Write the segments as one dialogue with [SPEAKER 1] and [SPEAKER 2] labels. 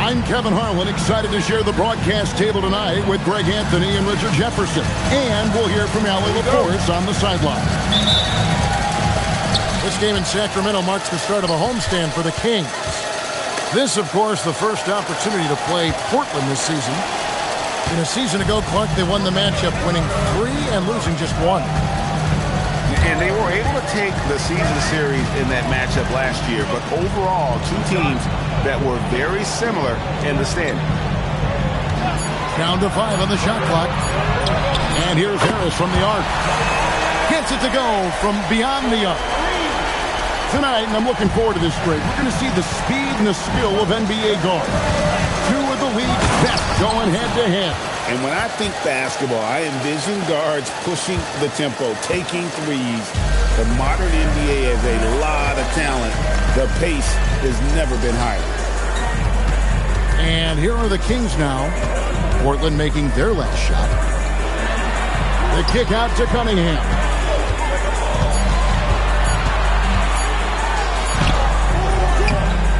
[SPEAKER 1] I'm Kevin Harlan, excited to share the broadcast table tonight with Greg Anthony and Richard Jefferson. And we'll hear from Allie LaForce on the sideline.
[SPEAKER 2] This game in Sacramento marks the start of a homestand for the Kings. This, of course, the first opportunity to play Portland this season. In a season ago, Clark, they won the matchup, winning 3 and losing just 1.
[SPEAKER 3] And they were able to take the season series in that matchup last year, but overall, two teams that were very similar in the standing.
[SPEAKER 1] Down to 5 on the shot clock. And here's Harris from the arc. Gets it to go from beyond the arc. Tonight, and I'm looking forward to this break, we're going to see the speed and the skill of NBA guards. 2 of the league's best going head-to-head.
[SPEAKER 3] And when I think basketball, I envision guards pushing the tempo, taking threes. The modern NBA has a lot of talent. The pace has never been higher.
[SPEAKER 1] And here are the Kings now. Portland making their last shot. The kick out to Cunningham.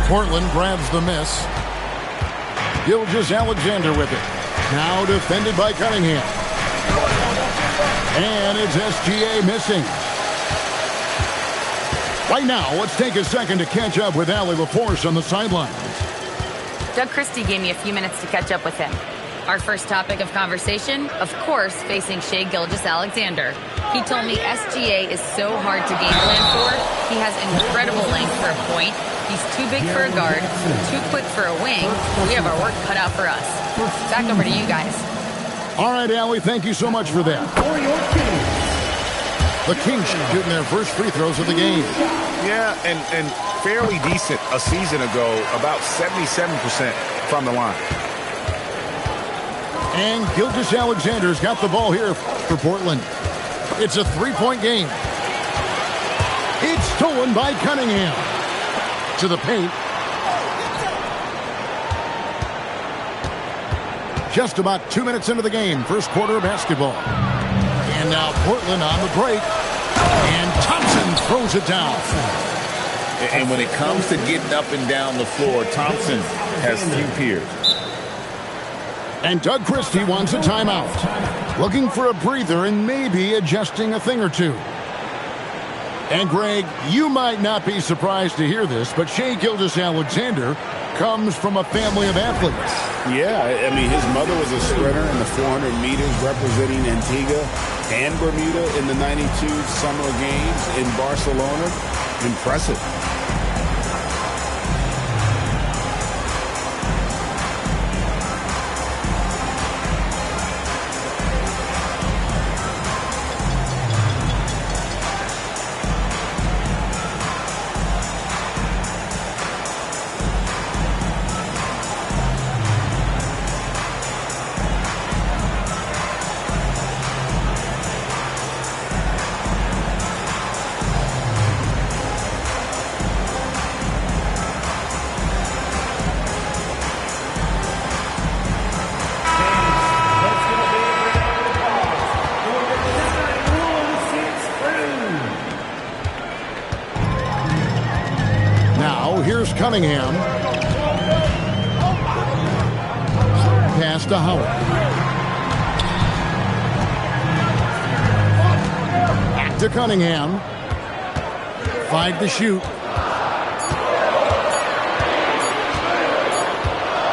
[SPEAKER 1] Portland grabs the miss. Gilgeous-Alexander with it. Now defended by Cunningham. And it's SGA missing. Right now, let's take a second to catch up with Allie LaForce on the sidelines.
[SPEAKER 4] Doug Christie gave me a few minutes to catch up with him. Our first topic of conversation, of course, facing Shai Gilgeous-Alexander. He told me SGA is so hard to game plan for. He has incredible length for a point. He's too big for a guard, too quick for a wing. We have our work cut out for us. Back over to you guys.
[SPEAKER 1] All right, Allie, thank you so much for that. The Kings shooting their first free throws of the game.
[SPEAKER 3] Yeah, and fairly decent a season ago, about 77% from the line.
[SPEAKER 1] And Gilgeous-Alexander's got the ball here for Portland. It's a 3-point game. It's stolen by Cunningham. To the paint. Just about 2 minutes into the game, first quarter of basketball. And now Portland on the break. And Thompson throws it down.
[SPEAKER 3] And when it comes to getting up and down the floor, Thompson has few peers.
[SPEAKER 1] And Doug Christie wants a timeout. Looking for a breather and maybe adjusting a thing or two. And Greg, you might not be surprised to hear this, but Shai Gilgeous-Alexander comes from a family of athletes.
[SPEAKER 3] Yeah, I mean, his mother was a sprinter in the 400 meters representing Antigua and Bermuda in the 92 Summer Games in Barcelona. Impressive.
[SPEAKER 1] Here's Cunningham. Pass to Howard. Back to Cunningham. 5 to shoot.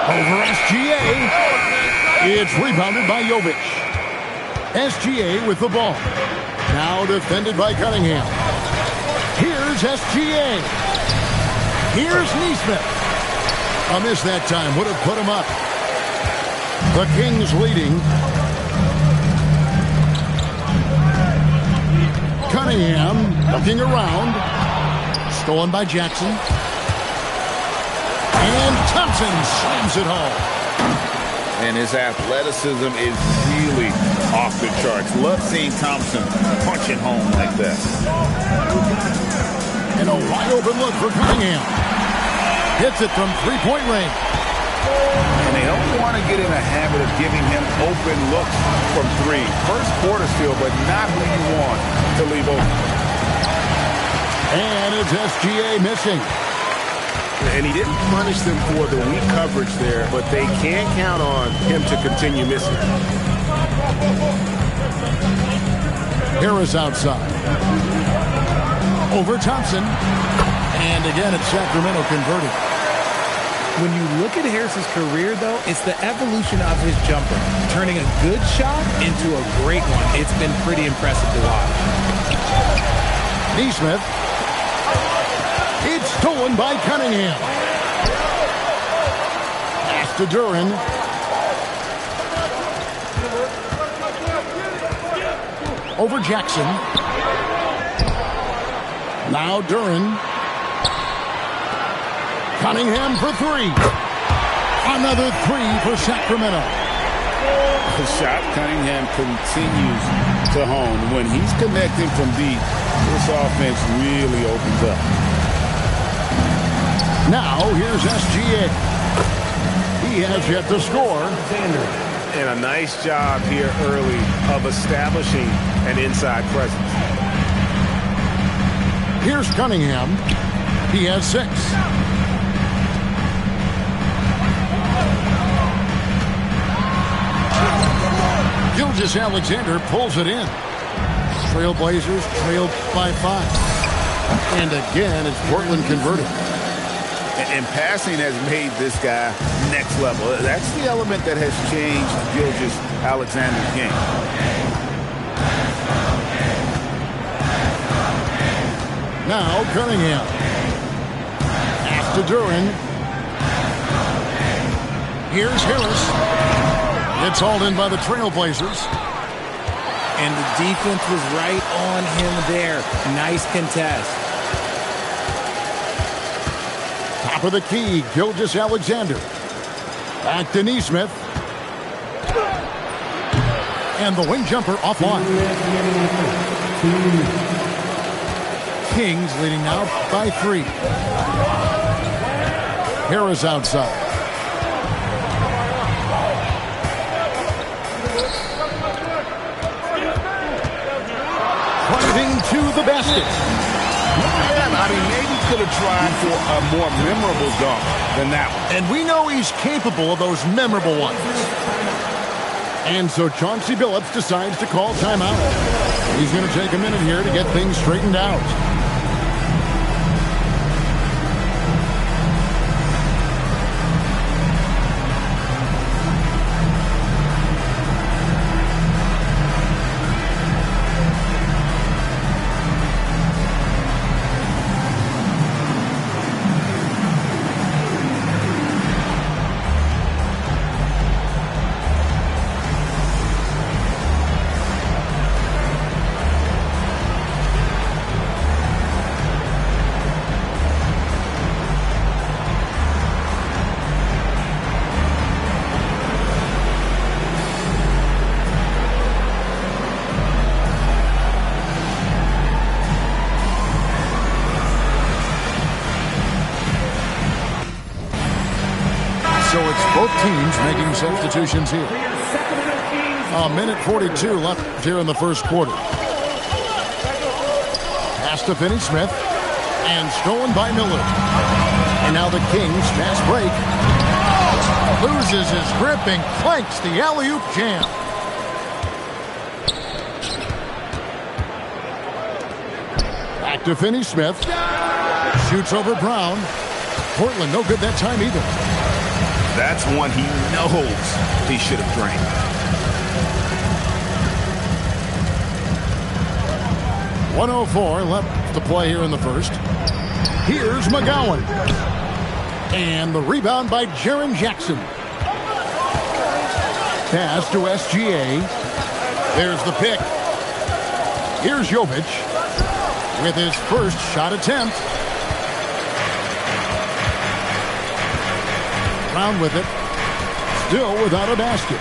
[SPEAKER 1] Over SGA. It's rebounded by Jovic. SGA with the ball. Now defended by Cunningham. Here's SGA. Here's Neesmith. A miss that time. Would have put him up. The Kings leading. Cunningham looking around. Stolen by Jackson. And Thompson slams it home.
[SPEAKER 3] And his athleticism is really off the charts. Love seeing Thompson punching home like that.
[SPEAKER 1] And a wide open look for Cunningham. Hits it from three-point range.
[SPEAKER 3] And they don't want to get in a habit of giving him open looks from 3. First quarter still, but not who you want to leave open.
[SPEAKER 1] And it's SGA missing.
[SPEAKER 3] And he didn't punish them for the weak coverage there, but they can't count on him to continue missing.
[SPEAKER 2] Harris outside. Over Thompson. And again, it's Sacramento converting.
[SPEAKER 5] When you look at Harris's career, though, it's the evolution of his jumper, turning a good shot into a great one. It's been pretty impressive to watch.
[SPEAKER 2] Neesmith. It's stolen by Cunningham. Pass to Duran. Over Jackson. Now Duran. Cunningham for three. Another three for Sacramento.
[SPEAKER 3] The shot Cunningham continues to hone. When he's connecting from deep, this offense really opens up.
[SPEAKER 2] Now here's SGA. He has yet to score.
[SPEAKER 3] And a nice job here early of establishing an inside presence.
[SPEAKER 2] Here's Cunningham. He has 6. Gilgeous-Alexander pulls it in. Trailblazers trailed by 5. And again, it's Portland converted.
[SPEAKER 3] And passing has made this guy next level. That's the element that has changed Gilgeous-Alexander's game.
[SPEAKER 2] Now Cunningham. Pass to Duran. Here's Harris. It's hauled in by the Trailblazers.
[SPEAKER 5] And the defense was right on him there. Nice contest.
[SPEAKER 2] Top of the key, Gilgeous-Alexander. Back to Neesmith. And the wing jumper offline. Kings leading now by 3. Harris outside. Driving to the basket.
[SPEAKER 3] I mean, maybe could have tried for a more memorable dunk than that one.
[SPEAKER 2] And we know he's capable of those memorable ones. And so Chauncey Billups decides to call timeout. He's going to take a minute here to get things straightened out. So it's both teams making substitutions here. A minute 42 left here in the first quarter. Pass to Finney-Smith. And stolen by Miller. And now the Kings fast break. Loses his grip and clanks the alley-oop jam. Back to Finney-Smith. Shoots over Brown. Portland no good that time either.
[SPEAKER 3] That's one he knows he should have drained. .104 left to play here in the first. Here's McGowan. And the rebound by Jaren Jackson. Pass to SGA. There's the pick. Here's Jovic with his first shot attempt. Brown with it. Still without a basket.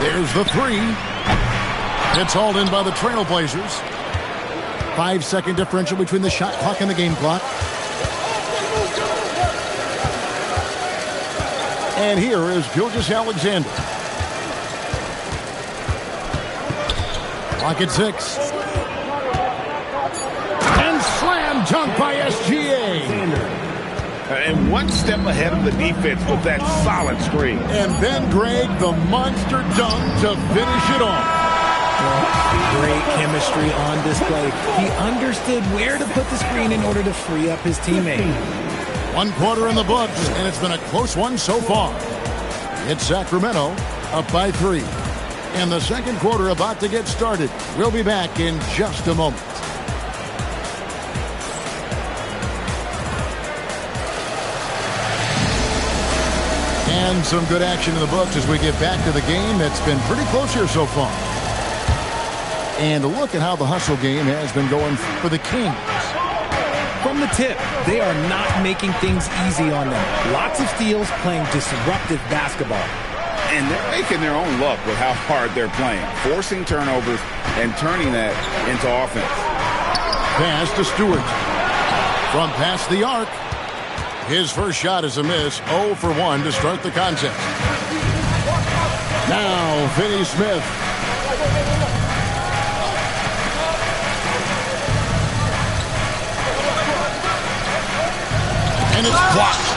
[SPEAKER 3] There's the three. It's hauled in by the Trailblazers. 5-second differential between the shot clock and the game clock. And here is Gilgeous-Alexander. Clock at 6. And slam.
[SPEAKER 1] dunk by SGA.
[SPEAKER 3] And one step ahead of the defense with that solid screen.
[SPEAKER 1] And then, Greg, the monster dunk to finish it off.
[SPEAKER 5] Great chemistry on display. He understood where to put the screen in order to free up his teammate.
[SPEAKER 1] 1 quarter in the books, and it's been a close one so far. It's Sacramento up by 3. And the second quarter about to get started. We'll be back in just a moment. And some good action in the books as we get back to the game. It's been pretty close here so far. And look at how the hustle game has been going for the Kings.
[SPEAKER 5] From the tip, they are not making things easy on them. Lots of steals, playing disruptive basketball.
[SPEAKER 3] And they're making their own luck with how hard they're playing, forcing turnovers and turning that into offense.
[SPEAKER 1] Pass to Stewart. From past the arc. His first shot is a miss. 0 for 1 to start the contest. Now, Finney-Smith. And it's blocked.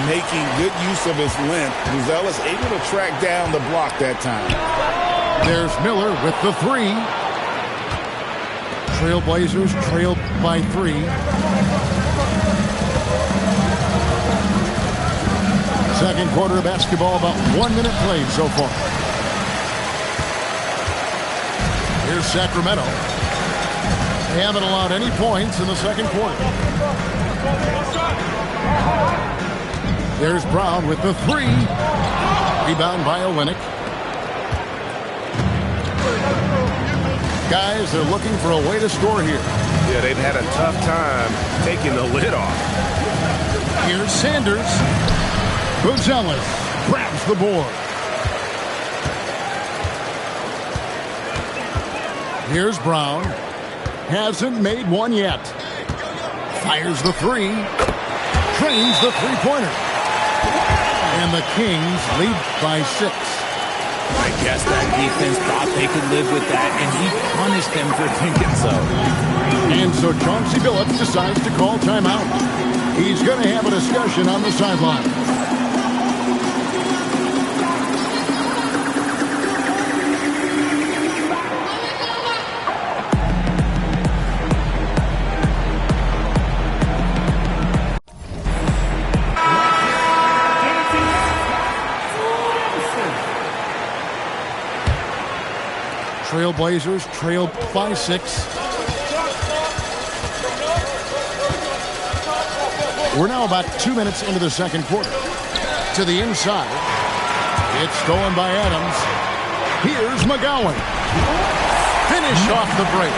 [SPEAKER 3] Making good use of his length. Buzell is able to track down the block that time.
[SPEAKER 1] There's Miller with the 3. Trailblazers trailed by 3. Second quarter of basketball, about 1 minute played so far. Here's Sacramento. They haven't allowed any points in the second quarter. There's Brown with the 3. Rebound by Olynyk. Guys, they're looking for a way to score here.
[SPEAKER 6] Yeah, they've had a tough time taking the lid off.
[SPEAKER 1] Here's Sanders. Buzelis grabs the board. Here's Brown. Hasn't made one yet. Fires the 3. Trains the three-pointer. And the Kings lead by 6.
[SPEAKER 5] I guess that defense thought they could live with that, and he punished them for thinking so.
[SPEAKER 1] And so Chauncey Billups decides to call timeout. He's going to have a discussion on the sideline. Trailblazers trailed by 6. We're now about 2 minutes into the second quarter. To the inside. It's stolen by Adams. Here's McGowan. Finish off the break.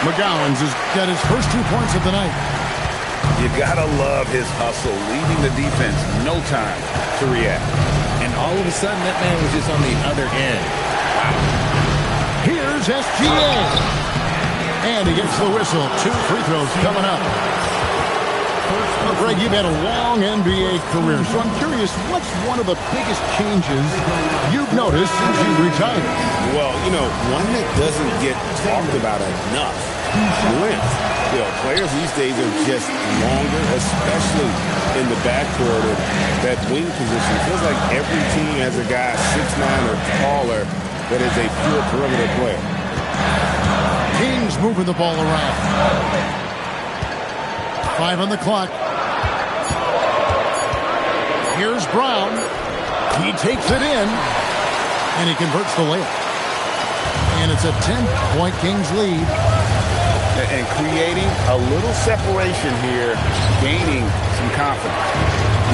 [SPEAKER 1] McGowan's has got his first 2 points of the night.
[SPEAKER 3] You gotta love his hustle, leaving the defense no time to react.
[SPEAKER 5] And all of a sudden, that man was just on the other end.
[SPEAKER 1] Here's SGA. And he gets the whistle. 2 free throws coming up. Well, Greg, you've had a long NBA career, so I'm curious, what's one of the biggest changes you've noticed since you retired?
[SPEAKER 3] Well, one that doesn't get talked about enough. Length. Players these days are just longer, especially in the backcourt or that wing position. It feels like every team has a guy 6'9" or taller that is a pure perimeter player.
[SPEAKER 1] Kings moving the ball around. 5 on the clock. Here's Brown. He takes it in, and he converts the layup. And it's a 10-point Kings lead.
[SPEAKER 3] And creating a little separation here, gaining some confidence.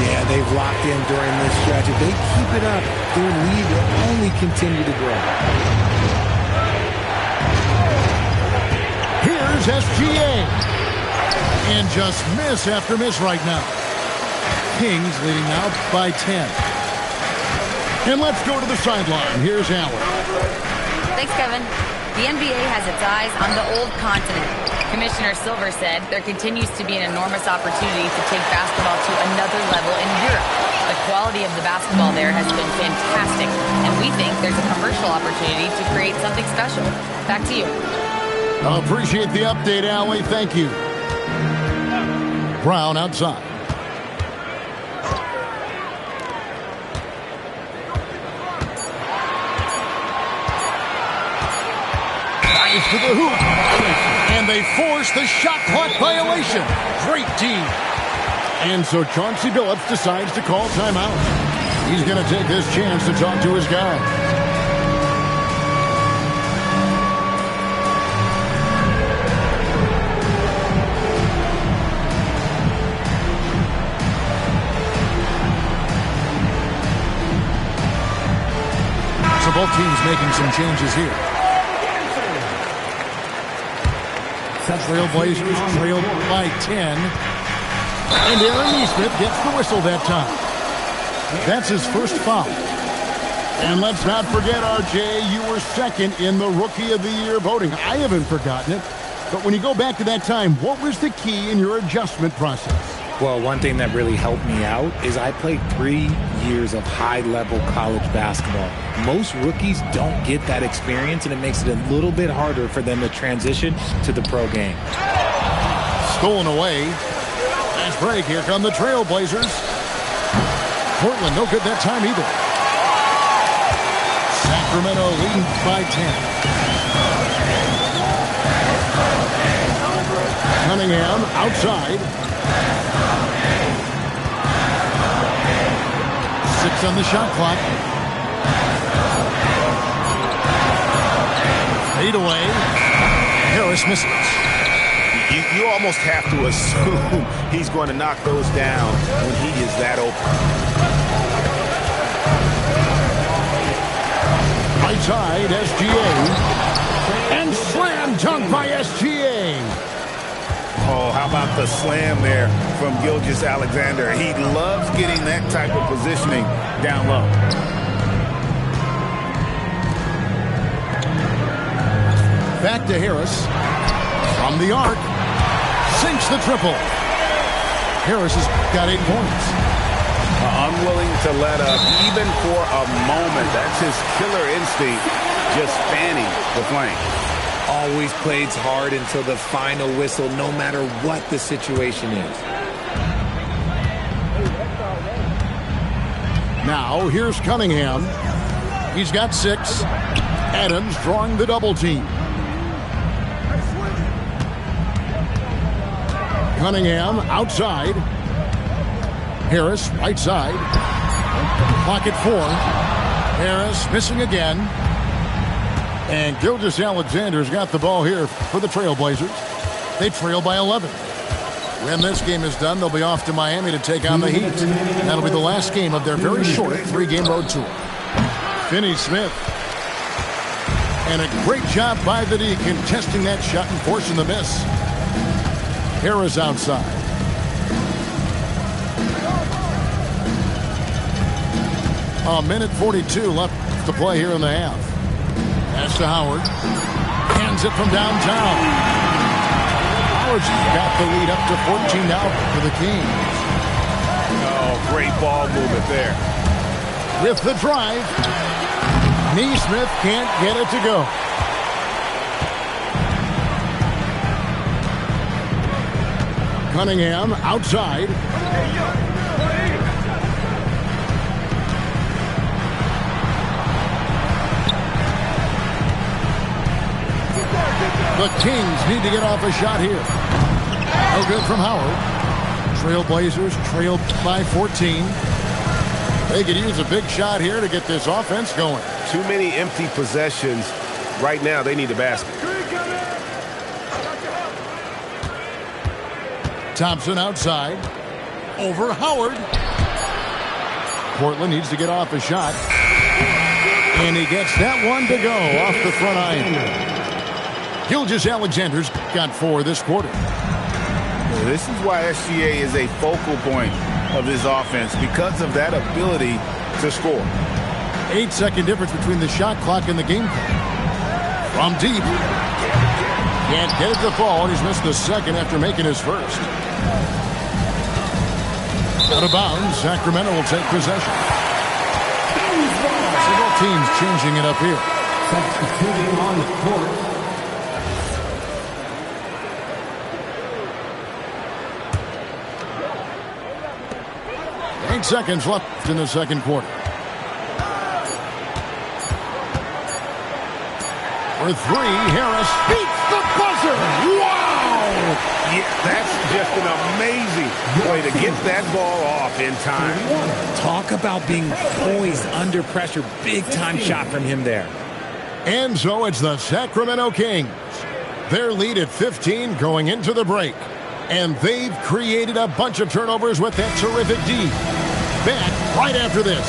[SPEAKER 5] Yeah, they've locked in during this stretch. If they keep it up, their lead will only continue to grow.
[SPEAKER 1] Here's SGA. And just miss after miss right now. Kings leading now by 10. And let's go to the sideline. Here's Howard.
[SPEAKER 4] Thanks, Kevin. The NBA has its eyes on the old continent. Commissioner Silver said there continues to be an enormous opportunity to take basketball to another level in Europe. The quality of the basketball there has been fantastic, and we think there's a commercial opportunity to create something special. Back to you.
[SPEAKER 1] Appreciate the update, Allie. Thank you. Brown outside. Nice to the hoop. And they force the shot clock violation. Great team. And so Chauncey Billups decides to call timeout. He's going to take this chance to talk to his guy. So both teams making some changes here. Trailblazers trailed by 10. And Aaron Nesmith gets the whistle that time. That's his first foul. And let's not forget, RJ, you were second in the Rookie of the Year voting. I haven't forgotten it. But when you go back to that time, what was the key in your adjustment process?
[SPEAKER 5] Well, one thing that really helped me out is I played 3 years of high-level college basketball. Most rookies don't get that experience, and it makes it a little bit harder for them to transition to the pro game.
[SPEAKER 1] Stolen away. Nice break. Here come the Trailblazers. Portland no good that time either. Sacramento leading by 10. Cunningham outside. 6 on the shot clock. Fade away. Harris misses.
[SPEAKER 3] You almost have to assume he's going to knock those down when he is that open.
[SPEAKER 1] Right side, SGA. And slam dunk by SGA.
[SPEAKER 3] Oh, how about the slam there from Gilgeous-Alexander? He loves getting that type of positioning down low.
[SPEAKER 1] Back to Harris. From the arc. Sinks the triple. Harris has got 8 points.
[SPEAKER 3] Unwilling to let up even for a moment. That's his killer instinct, just fanning the flame.
[SPEAKER 5] Always plays hard until the final whistle, no matter what the situation is.
[SPEAKER 1] Now, here's Cunningham. He's got 6. Adams drawing the double team. Cunningham outside. Harris right side. Clock at 4. Harris missing again. And Gilgeous-Alexander's got the ball here for the Trailblazers. They trail by 11. When this game is done, they'll be off to Miami to take on the Heat. That'll be the last game of their very short 3-game road tour. Finney-Smith. And a great job by the D contesting that shot and forcing the miss. Harris outside. A minute 42 left to play here in the half. Pass to Howard. Hands it from downtown. Howard's got the lead up to 14 now for the Kings.
[SPEAKER 3] Oh, great ball movement there.
[SPEAKER 1] With the drive. Nesmith can't get it to go. Cunningham outside. The Kings need to get off a shot here. No good from Howard. Trailblazers trailed by 14. They could use a big shot here to get this offense going.
[SPEAKER 6] Too many empty possessions. Right now, they need a basket.
[SPEAKER 1] Thompson outside. Over Howard. Portland needs to get off a shot. And he gets that one to go off the front iron. Gilgeous-Alexander's got 4 this quarter.
[SPEAKER 3] This is why SGA is a focal point of this offense, because of that ability to score.
[SPEAKER 1] 8-second difference between the shot clock and the game clock. From deep. Can't get it to fall, and he's missed the second after making his first. Out of bounds, Sacramento will take possession. So both teams changing it up here.
[SPEAKER 7] Substituting on the court.
[SPEAKER 2] 8 seconds left in the second quarter. For three, Harris beats the buzzer. Wow!
[SPEAKER 3] Yeah, that's just an amazing way to get that ball off in time.
[SPEAKER 5] Talk about being poised under pressure. Big-time shot from him there.
[SPEAKER 2] And so it's the Sacramento Kings. Their lead at 15 going into the break. And they've created a bunch of turnovers with that terrific D. Back right after this.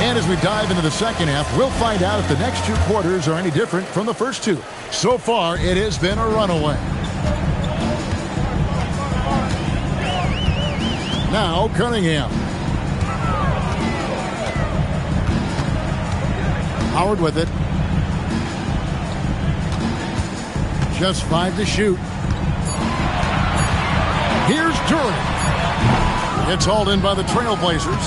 [SPEAKER 2] And as we dive into the second half, we'll find out if the next two quarters are any different from the first two. So far, it has been a runaway. Now, Cunningham. Howard with it. Just 5 to shoot. Here's Durant. It's hauled in by the Trailblazers.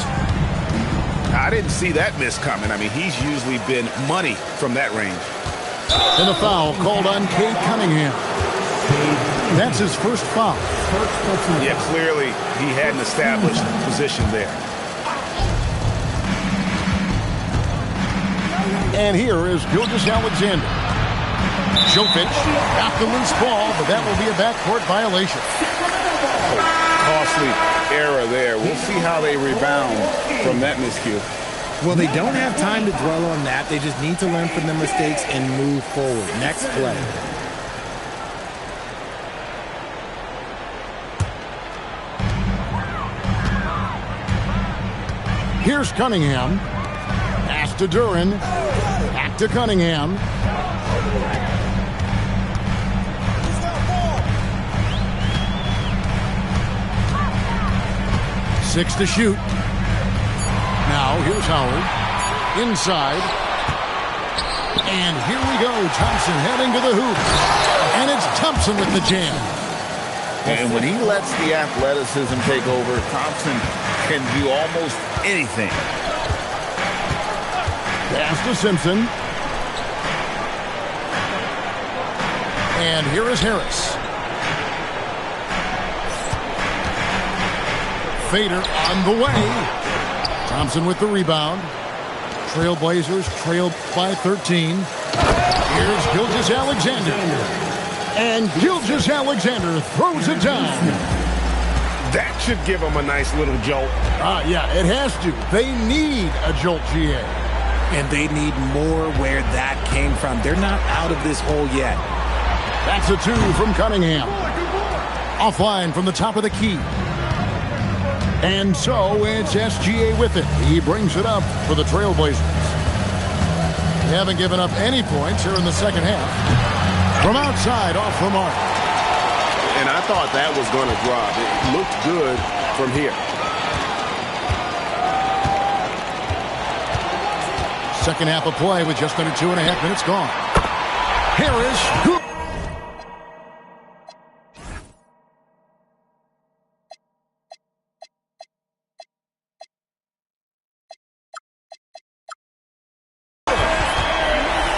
[SPEAKER 3] I didn't see that miss coming. I mean, he's usually been money from that range.
[SPEAKER 2] And a foul called on Cade Cunningham. That's his first foul.
[SPEAKER 3] Yeah, clearly he had an established position there.
[SPEAKER 2] And here is Gilgeous-Alexander. Jokic got the loose ball, but that will be a backcourt violation.
[SPEAKER 3] Costly error there. We'll see how they rebound from that miscue.
[SPEAKER 5] Well, they don't have time to dwell on that. They just need to learn from their mistakes and move forward. Next play.
[SPEAKER 2] Here's Cunningham. Pass to Duran. Back to Cunningham. Six to shoot. Now here's Howard. Inside. And here we go. Thompson heading to the hoop. And it's Thompson with the jam.
[SPEAKER 7] And when he lets the athleticism take over, Thompson can do almost anything.
[SPEAKER 2] Pass to Simpson. And here is Harris. Fader on the way. Thompson with the rebound. Trailblazers trailed by 13. Here's Gilgeous-Alexander. And Gilgeous-Alexander throws it down.
[SPEAKER 3] That should give them a nice little jolt.
[SPEAKER 2] Yeah, it has to. They need a jolt, GA.
[SPEAKER 5] And they need more where that came from. They're not out of this hole yet.
[SPEAKER 2] That's a two from Cunningham. Offline from the top of the key. And so it's SGA with it. He brings it up for the Trailblazers. They haven't given up any points here in the second half. From outside, off the mark.
[SPEAKER 3] And I thought that was going to drop. It looked good from here.
[SPEAKER 2] Second half of play with just under 2.5 minutes gone. Harris, good.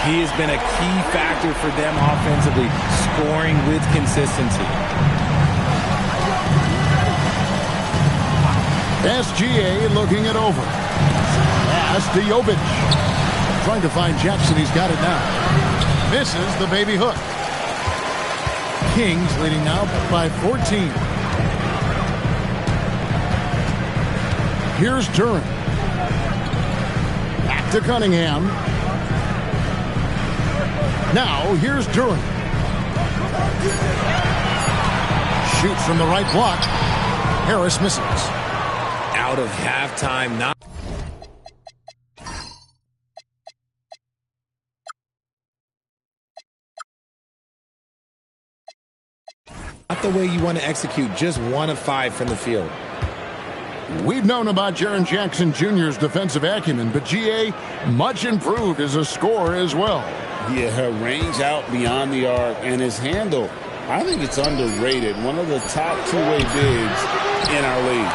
[SPEAKER 5] He has been a key factor for them offensively, scoring with consistency.
[SPEAKER 2] SGA looking it over. Pass to Jovic. Trying to find Jackson. He's got it now. Misses the baby hook. Kings leading now by 14. Here's Durant. Back to Cunningham. Now, here's Durant. Shoots from the right block. Harris misses.
[SPEAKER 5] Out of halftime, not the way you want to execute. Just 1 of 5 from the field.
[SPEAKER 2] We've known about Jaren Jackson Jr.'s defensive acumen, but GA much improved as a scorer as well.
[SPEAKER 3] Yeah, range out beyond the arc, and his handle, I think it's underrated. One of the top two-way bigs in our league.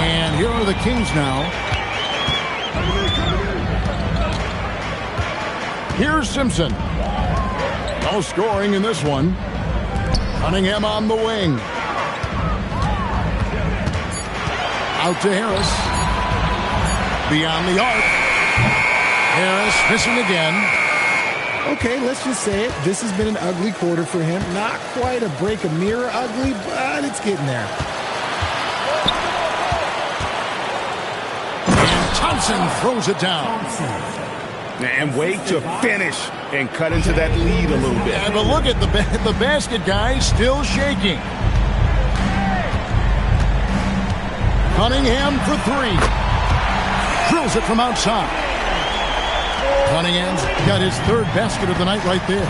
[SPEAKER 2] And here are the Kings now. Here's Simpson. No scoring in this one. Cunningham on the wing. Out to Harris. Beyond the arc. Harris missing again.
[SPEAKER 5] Okay, let's just say it. This has been an ugly quarter for him. Not quite a break a mirror ugly, but it's getting there.
[SPEAKER 2] And Thompson throws it down.
[SPEAKER 3] And wait to finish and cut into that lead a little bit.
[SPEAKER 2] Yeah, but look at the basket, guys, still shaking. Cunningham for three. Drills it from outside. Cunningham's got his third basket of the night right there.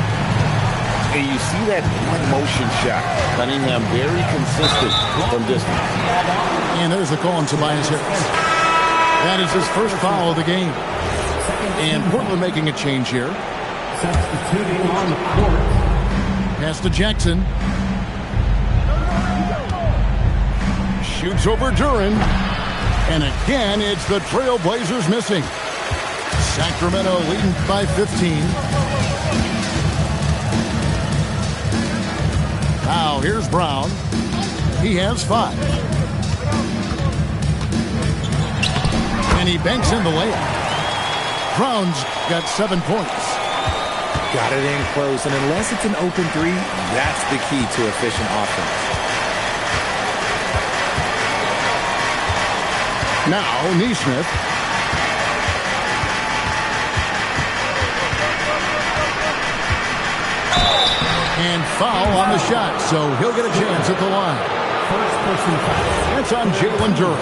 [SPEAKER 3] And you see that one motion shot. Cunningham very consistent from distance.
[SPEAKER 2] And there's the call on Tobias Harris. That is his first foul of the game. And Portland making a change here.
[SPEAKER 8] Substituting on the court.
[SPEAKER 2] Pass to Jackson. Shoots over Duran. And again, it's the Trailblazers missing. Sacramento leading by 15. Now here's Brown. He has 5. And he banks in the layup. Brown's got 7 points.
[SPEAKER 5] Got it in close, and unless it's an open three, that's the key to efficient offense.
[SPEAKER 2] Now Neesmith. And foul on the shot, so he'll get a chance at the line.
[SPEAKER 8] First person foul.
[SPEAKER 2] That's on Jalen Duran.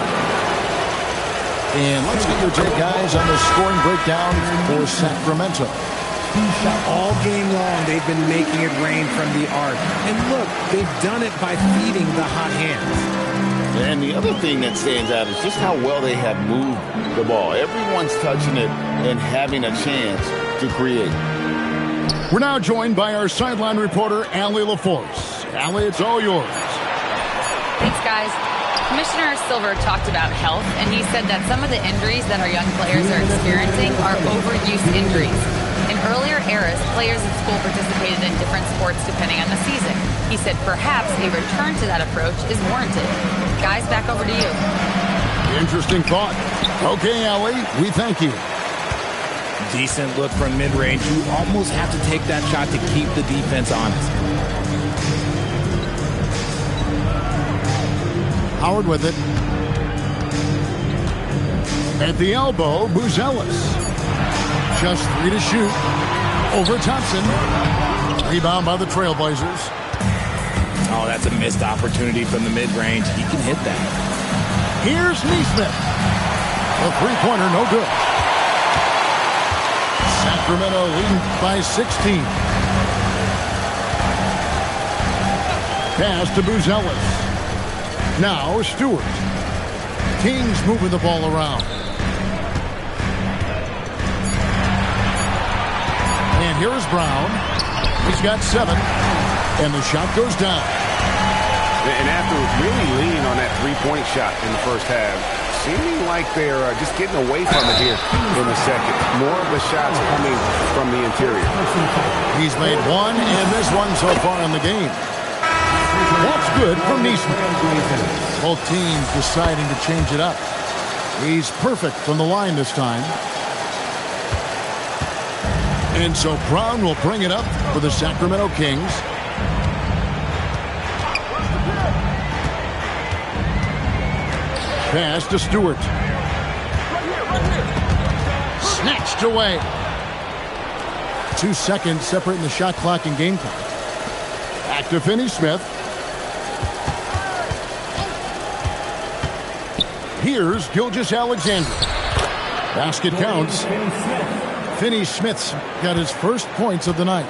[SPEAKER 2] And let's get your take, guys, on the scoring breakdown for Sacramento.
[SPEAKER 5] All game long, they've been making it rain from the arc. And look, they've done it by feeding the hot hands.
[SPEAKER 7] And the other thing that stands out is just how well they have moved the ball. Everyone's touching it and having a chance to create.
[SPEAKER 2] We're now joined by our sideline reporter, Allie LaForce. Allie, it's all yours.
[SPEAKER 4] Thanks, guys. Commissioner Silver talked about health, and he said that some of the injuries that our young players are experiencing are overuse injuries. In earlier eras, players at school participated in different sports depending on the season. He said perhaps a return to that approach is warranted. Guys, back over to you.
[SPEAKER 2] Interesting thought. Okay, Allie, we thank you.
[SPEAKER 5] Decent look from mid-range. You almost have to take that shot to keep the defense honest.
[SPEAKER 2] Howard with it. At the elbow, Buzelis. Just 3 to shoot. Over Thompson. Rebound by the Trailblazers.
[SPEAKER 5] Oh, that's a missed opportunity from the mid-range. He can hit that.
[SPEAKER 2] Here's Neesmith. The three-pointer, no good. Sacramento leading by 16. Pass to Buzelis. Now Stewart. Kings moving the ball around. And here's Brown. He's got 7. And the shot goes down.
[SPEAKER 6] And after really leaning on that three-point shot in the first half, seeming like they're just getting away from it here in the second. More of the shots coming from the interior.
[SPEAKER 2] He's made 1 and this one so far in the game. That's good from Neesmith. Both teams deciding to change it up. He's perfect from the line this time. And so Brown will bring it up for the Sacramento Kings. Pass to Stewart. Snatched away. 2 seconds separating the shot clock and game time. Back to Finney-Smith. Here's Gilgeous-Alexander. Basket counts. Finney-Smith's got his first points of the night.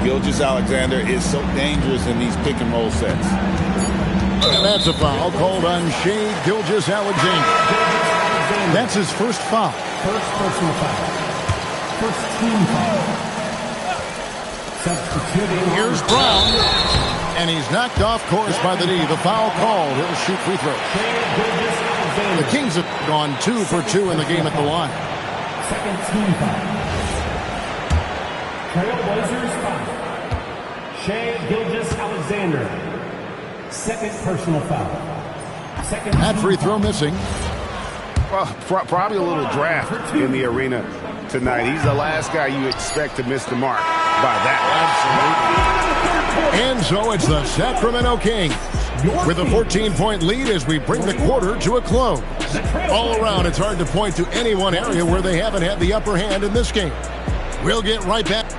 [SPEAKER 7] Gilgeous-Alexander is so dangerous in these pick and roll sets.
[SPEAKER 2] And that's a foul called on Shai Gilgeous-Alexander. That's his first foul.
[SPEAKER 8] First personal foul. First team foul. Substituting.
[SPEAKER 2] Here's Brown. And he's knocked off course by the knee. The foul called. He'll shoot free throw. The Kings have gone 2 for 2 in the game at the line.
[SPEAKER 8] Second team foul. Trailblazers foul. Shea Gilgeous-Alexander. Second personal foul.
[SPEAKER 2] That free throw missing.
[SPEAKER 6] Well, probably a little draft in the arena tonight. He's the last guy you expect to miss the mark by that.
[SPEAKER 2] And so it's the Sacramento Kings with a 14-point lead as we bring the quarter to a close. All around, it's hard to point to any one area where they haven't had the upper hand in this game. We'll get right back.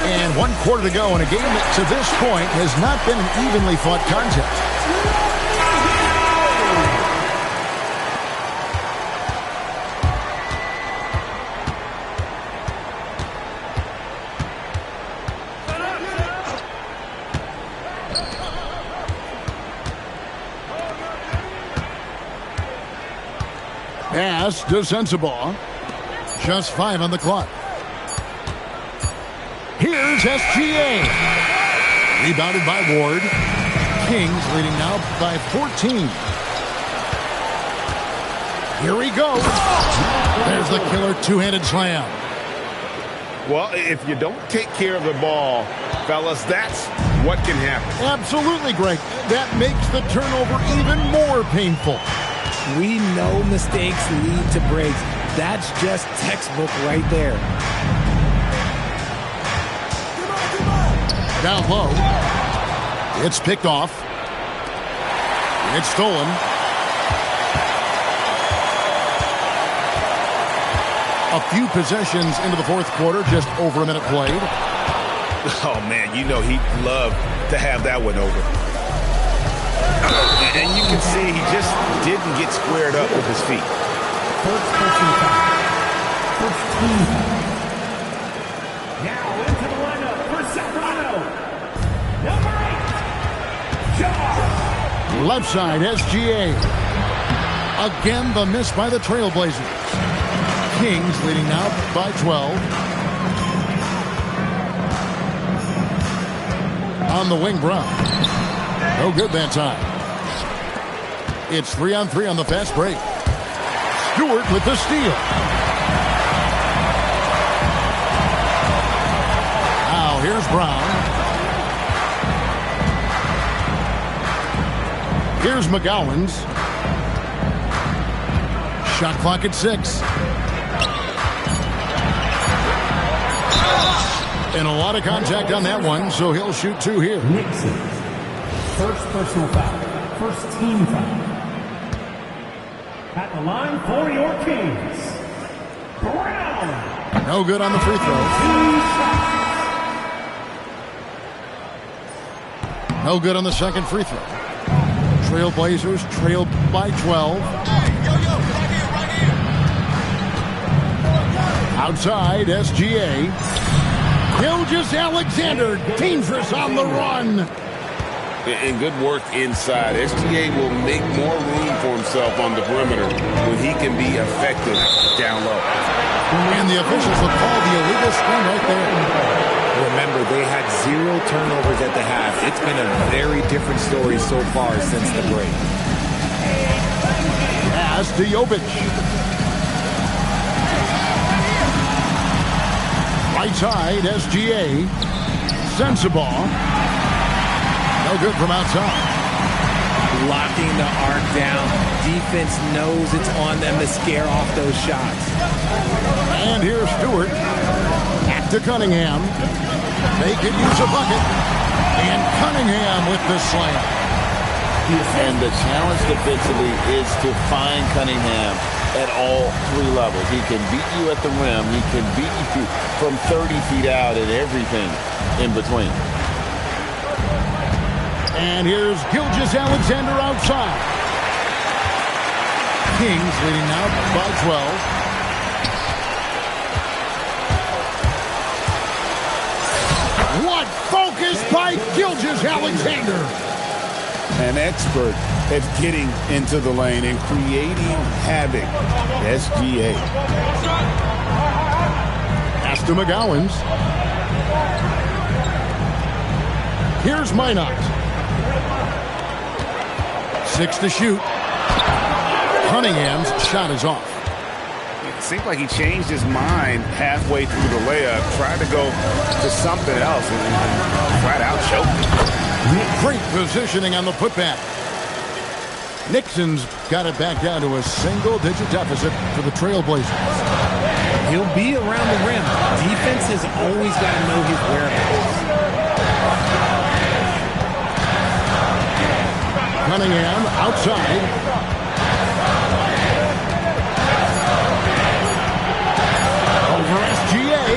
[SPEAKER 2] And 1 quarter to go in a game that to this point has not been an evenly fought contest. Pass to Sensabaugh. Just 5 on the clock. Here's SGA. Rebounded by Ward. Kings leading now by 14. Here he goes. There's the killer two-handed slam.
[SPEAKER 6] Well, if you don't take care of the ball, fellas, that's what can happen.
[SPEAKER 2] Absolutely, Greg. That makes the turnover even more painful.
[SPEAKER 5] We know mistakes lead to breaks. That's just textbook right there.
[SPEAKER 2] Down low. It's picked off. It's stolen. A few possessions into the fourth quarter, just over a minute played.
[SPEAKER 6] Oh, man, you know he'd love to have that one over. And you can see he just didn't get squared up with his feet.
[SPEAKER 8] First personal foul. First team foul. Now into the lineup for Sacramento. Number 8, Jar.
[SPEAKER 2] Left side, SGA. Again, the miss by the Trailblazers. Kings leading now by 12. On the wing, Brown. No good that time. It's 3-on-3 on the fast break. Stewart with the steal. Now here's Brown. Here's McGowan's. Shot clock at 6. And a lot of contact on that one, so he'll shoot 2 here.
[SPEAKER 8] Nixon. First personal foul. First team foul. At the line for your Kings, Brown.
[SPEAKER 2] No good on the free throw. No good on the second free throw. Trailblazers trail by 12. Outside, SGA. Gilgeous-Alexander, dangerous on the run.
[SPEAKER 3] And good work inside. SGA will make more room for himself on the perimeter when he can be effective down low.
[SPEAKER 2] And the officials will call the illegal screen right there.
[SPEAKER 5] Remember, they had 0 turnovers at the half. It's been a very different story so far since the break.
[SPEAKER 2] Pass to Jovic. Right side, SGA. Sensabaugh. No good from outside.
[SPEAKER 5] Locking the arc down. Defense knows it's on them to scare off those shots.
[SPEAKER 2] And here's Stewart. Back to Cunningham. They can use a bucket. And Cunningham with the slam.
[SPEAKER 7] And the challenge defensively is to find Cunningham at all 3 levels. He can beat you at the rim. He can beat you from 30 feet out and everything in between.
[SPEAKER 2] And here's Gilgeous-Alexander outside. Kings leading now by 12. What focus by Gilgeous-Alexander.
[SPEAKER 3] An expert at getting into the lane and creating havoc. SGA.
[SPEAKER 2] Pass to McGowan's. Here's Minot. 6 to shoot. Cunningham's shot is off.
[SPEAKER 6] seemed like he changed his mind halfway through the layup, tried to go to something else, and flat out choked it.
[SPEAKER 2] Great positioning on the putback. Nixon's got it back down to a single-digit deficit for the Trailblazers.
[SPEAKER 5] He'll be around the rim. Defense has always got to know his whereabouts.
[SPEAKER 2] Cunningham outside. Over SGA.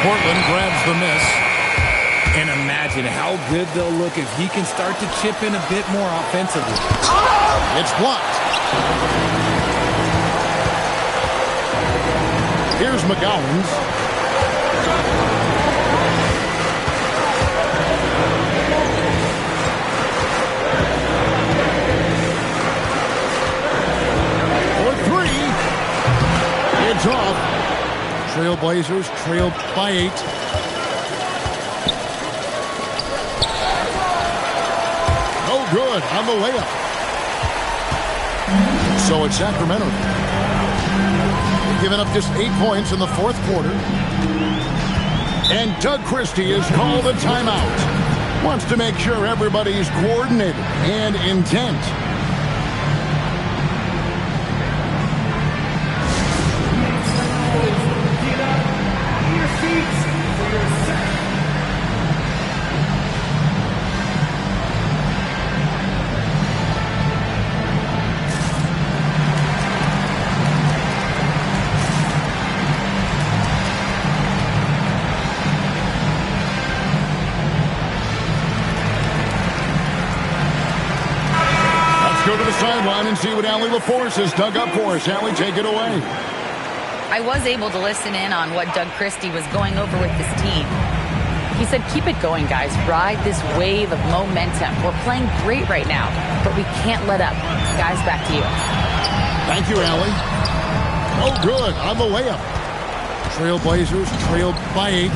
[SPEAKER 2] Portland grabs the miss.
[SPEAKER 5] And imagine how good they'll look if he can start to chip in a bit more offensively.
[SPEAKER 2] It's blocked. Here's McGowan's. For three. It's off. Trailblazers trailed by 8. No good on the layup. So it's Sacramento. Giving up just 8 points in the fourth quarter. And Doug Christie has called a timeout. Wants to make sure everybody's coordinated and intent.
[SPEAKER 8] Get up in your seats for your second.
[SPEAKER 2] Go to the sideline and see what Allie LaForce has dug up for us. Allie, take it away.
[SPEAKER 4] I was able to listen in on what Doug Christie was going over with this team. He said, keep it going, guys. Ride this wave of momentum. We're playing great right now, but we can't let up. Guys, back to you.
[SPEAKER 2] Thank you, Allie. Oh, good on the layup. Trailblazers trailed by 8.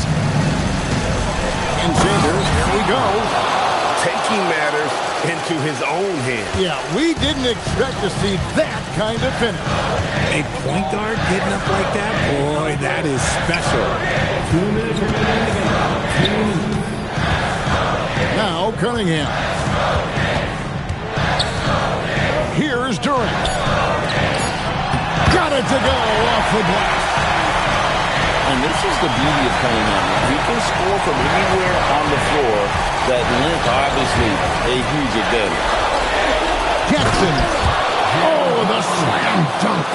[SPEAKER 2] And Sanders, here we go.
[SPEAKER 6] Taking matters into his own hands.
[SPEAKER 2] Yeah, we didn't expect to see that kind of finish.
[SPEAKER 5] A point guard getting up like that? Boy, that is special.
[SPEAKER 8] 2 minutes remaining.
[SPEAKER 2] Now Cunningham. Here's Durant. Got it to go off the glass.
[SPEAKER 7] And this is the beauty of Cunningham. He can score from anywhere on the floor. That length, obviously, a huge advantage.
[SPEAKER 2] Jackson. Oh, the slam dunk.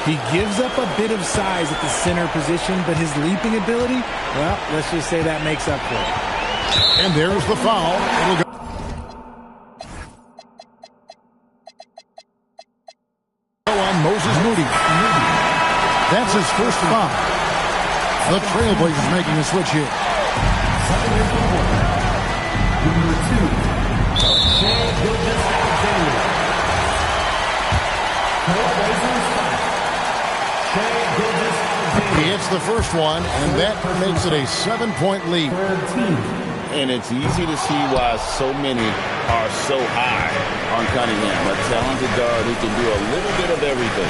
[SPEAKER 5] He gives up a bit of size at the center position, but his leaping ability, well, let's just say that makes up for it.
[SPEAKER 2] And there's the foul. It'll go. On Moses Moody. That's his first foul. The Trailblazers making a switch here.
[SPEAKER 8] Number 2, Shai Gilgeous-Alexander. Trailblazers 5. Shai Gilgeous-Alexander.
[SPEAKER 2] He hits the first one, and that makes it a 7-point lead.
[SPEAKER 8] Third team.
[SPEAKER 7] And it's easy to see why so many are so high on Cunningham. A talented guard who can do a little bit of everything.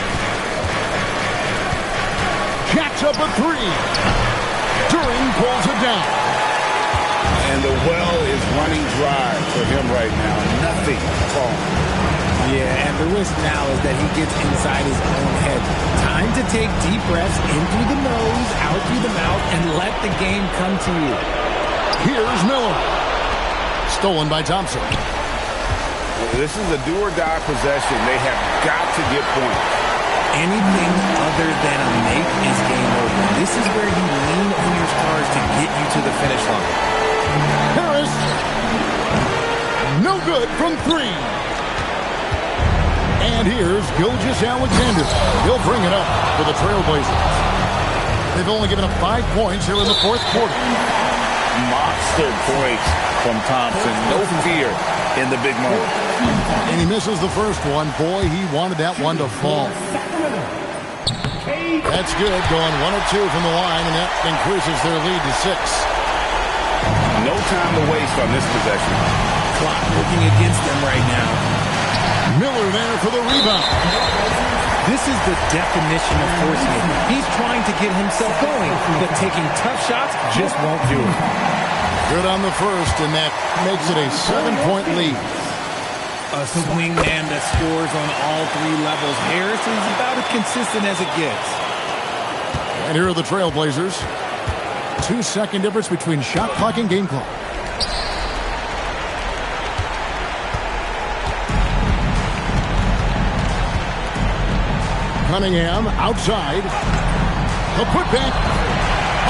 [SPEAKER 2] Jacks up a 3. Duran pulls it down.
[SPEAKER 6] And the well is running dry for him right now. Nothing falling.
[SPEAKER 5] Yeah, and the risk now is that he gets inside his own head. Time to take deep breaths in through the nose, out through the mouth, and let the game come to you.
[SPEAKER 2] Here's Miller. Stolen by Thompson.
[SPEAKER 6] This is a do-or-die possession. They have got to get points.
[SPEAKER 5] Anything other than a make is game over. This is where you lean on your stars to get you to the finish line.
[SPEAKER 2] Harris. No good from 3. And here's Gilgeous-Alexander. He'll bring it up for the Trailblazers. They've only given up 5 points here in the fourth quarter.
[SPEAKER 7] Monster points from Thompson. No fear in the big moment.
[SPEAKER 2] And he misses the first one. Boy, he wanted that one to fall. That's good. Going 1 of 2 from the line, and that increases their lead to 6.
[SPEAKER 6] No time to waste on this possession.
[SPEAKER 5] Clock working against them right now.
[SPEAKER 2] Miller there for the rebound.
[SPEAKER 5] This is the definition of forcing it. He's trying to get himself going, but taking tough shots just won't do it.
[SPEAKER 2] Good on the first, and that makes it a 7-point lead.
[SPEAKER 5] A swing man that scores on all three levels. Harris is about as consistent as it gets.
[SPEAKER 2] And here are the Trailblazers. 2-second difference between shot clock and game clock. Cunningham outside. The putback.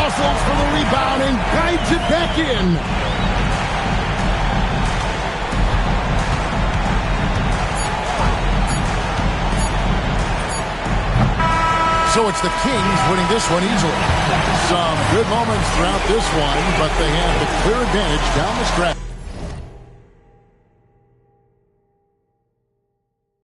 [SPEAKER 2] Hustles for the rebound and guides it back in. So it's the Kings winning this one easily. Some good moments throughout this one, but they have the clear advantage down the stretch.